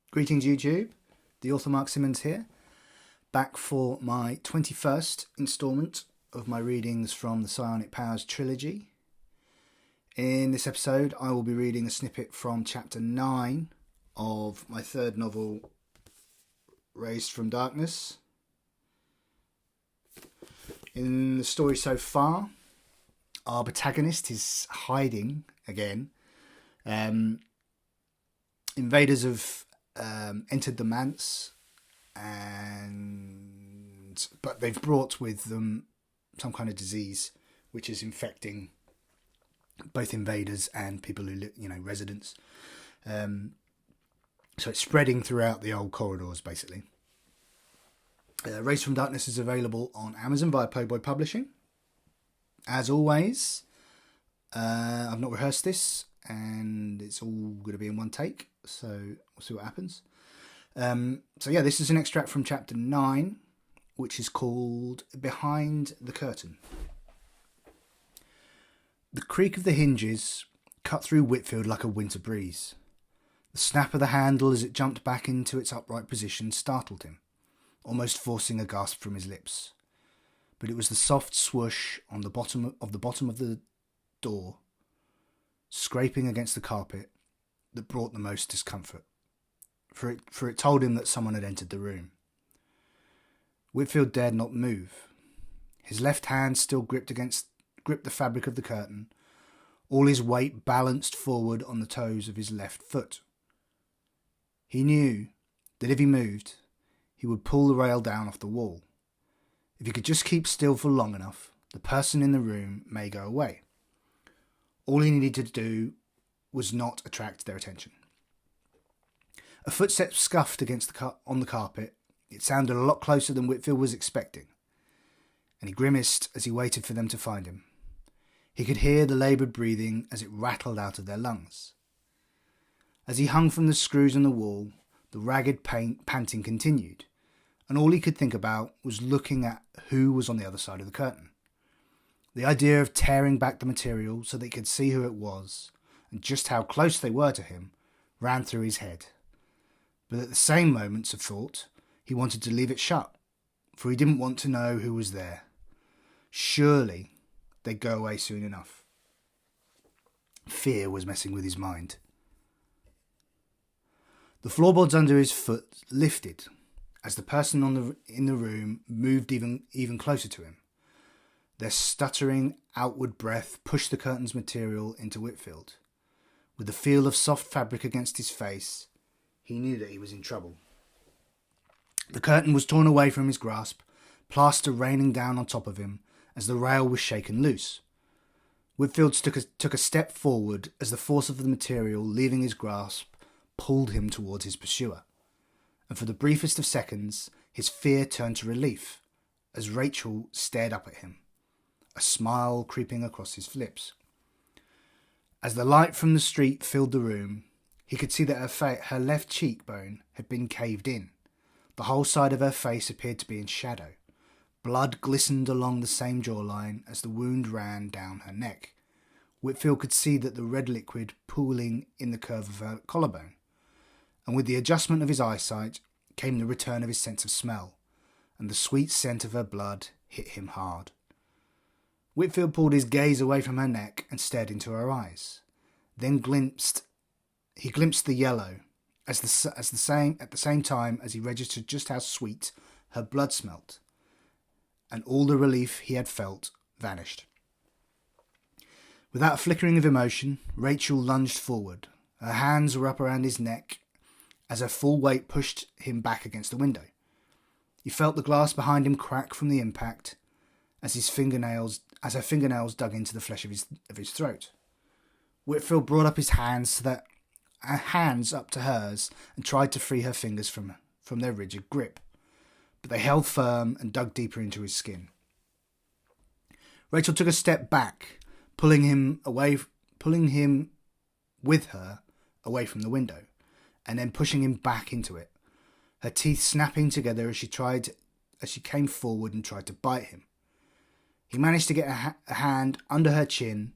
Greetings YouTube, the author Mark Simmons here, back for my 21st instalment of my readings from the Psionic Powers Trilogy. In this episode I will be reading a snippet from chapter 9 of my third novel, Raised from Darkness. In the story so far, our protagonist is hiding again. Invaders have entered the Manse, but they've brought with them some kind of disease which is infecting both invaders and people who live, residents. So it's spreading throughout the old corridors, basically. Raised from Darkness is available on Amazon via Poe Boy Publishing. As always, I've not rehearsed this, and it's all going to be in one take, so we'll see what happens. This is an extract from chapter 9, which is called Behind the Curtain. The creak of the hinges cut through Whitfield like a winter breeze. The snap of the handle as it jumped back into its upright position startled him, almost forcing a gasp from his lips. But it was the soft swoosh on the bottom of the door, scraping against the carpet, that brought the most discomfort, for it told him that someone had entered the room. Whitfield dared not move. His left hand still gripped the fabric of the curtain, all his weight balanced forward on the toes of his left foot. He knew that if he moved, he would pull the rail down off the wall. If he could just keep still for long enough, the person in the room may go away. All he needed to do was not attract their attention. A footstep scuffed on the carpet. It sounded a lot closer than Whitfield was expecting, and he grimaced as he waited for them to find him. He could hear the laboured breathing as it rattled out of their lungs. As he hung from the screws in the wall, the ragged panting continued, and all he could think about was looking at who was on the other side of the curtain. The idea of tearing back the material so that he could see who it was, and just how close they were to him, ran through his head. But at the same moments of thought, he wanted to leave it shut, for he didn't want to know who was there. Surely they'd go away soon enough. Fear was messing with his mind. The floorboards under his foot lifted as the person in the room moved even closer to him. Their stuttering outward breath pushed the curtain's material into Whitfield. With the feel of soft fabric against his face, he knew that he was in trouble. The curtain was torn away from his grasp, plaster raining down on top of him as the rail was shaken loose. Whitfield took a step forward as the force of the material leaving his grasp pulled him towards his pursuer. And for the briefest of seconds, his fear turned to relief as Rachel stared up at him, a smile creeping across his lips. As the light from the street filled the room, he could see that her left cheekbone had been caved in. The whole side of her face appeared to be in shadow. Blood glistened along the same jawline as the wound ran down her neck. Whitfield could see that the red liquid pooling in the curve of her collarbone. And with the adjustment of his eyesight came the return of his sense of smell, and the sweet scent of her blood hit him hard. Whitfield pulled his gaze away from her neck and stared into her eyes. Then he glimpsed the yellow, at the same time as he registered just how sweet her blood smelt, and all the relief he had felt vanished. Without a flickering of emotion, Rachel lunged forward. Her hands were up around his neck as her full weight pushed him back against the window. He felt the glass behind him crack from the impact as her fingernails dug into the flesh of his throat. Whitfield brought up his hands up to hers and tried to free her fingers from their rigid grip, but they held firm and dug deeper into his skin. Rachel took a step back, pulling him with her away from the window, and then pushing him back into it, her teeth snapping together as she came forward and tried to bite him. He managed to get a hand under her chin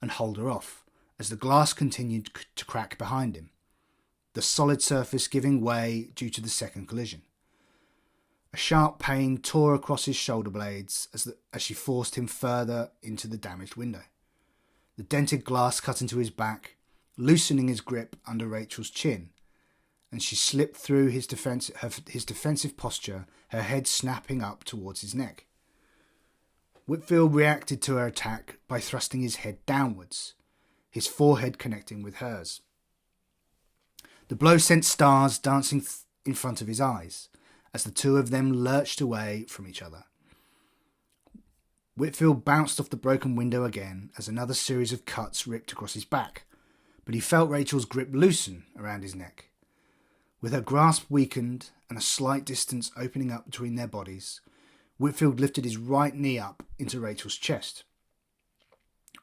and hold her off, as the glass continued to crack behind him. the solid surface giving way due to the second collision. A sharp pain tore across his shoulder blades as she forced him further into the damaged window. The dented glass cut into his back, loosening his grip under Rachel's chin, and she slipped through his defensive posture, her head snapping up towards his neck. Whitfield reacted to her attack by thrusting his head downwards, his forehead connecting with hers. The blow sent stars dancing in front of his eyes as the two of them lurched away from each other. Whitfield bounced off the broken window again as another series of cuts ripped across his back, but he felt Rachel's grip loosen around his neck. With her grasp weakened and a slight distance opening up between their bodies, Whitfield lifted his right knee up into Rachel's chest.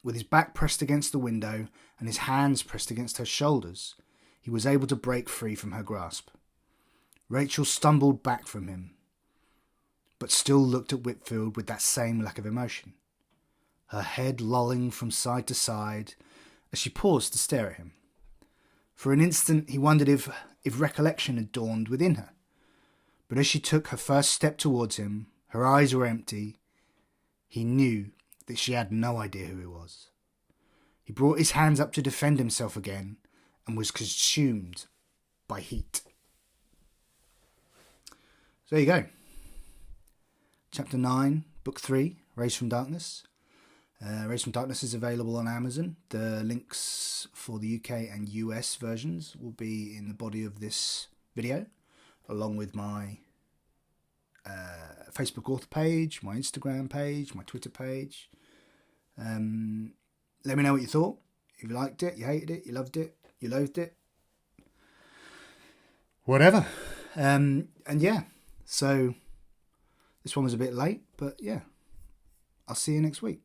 With his back pressed against the window and his hands pressed against her shoulders, he was able to break free from her grasp. Rachel stumbled back from him, but still looked at Whitfield with that same lack of emotion, her head lolling from side to side as she paused to stare at him. For an instant he wondered if recollection had dawned within her, but as she took her first step towards him, her eyes were empty. He knew that she had no idea who he was. He brought his hands up to defend himself again and was consumed by heat. So there you go. Chapter 9, Book 3, Raised from Darkness. Raised from Darkness is available on Amazon. The links for the UK and US versions will be in the body of this video, along with my Facebook author page, my Instagram page, my Twitter page. Let me know what you thought. If you liked it, you hated it, you loved it, you loathed it. Whatever. And yeah, so this one was a bit late, but yeah, I'll see you next week.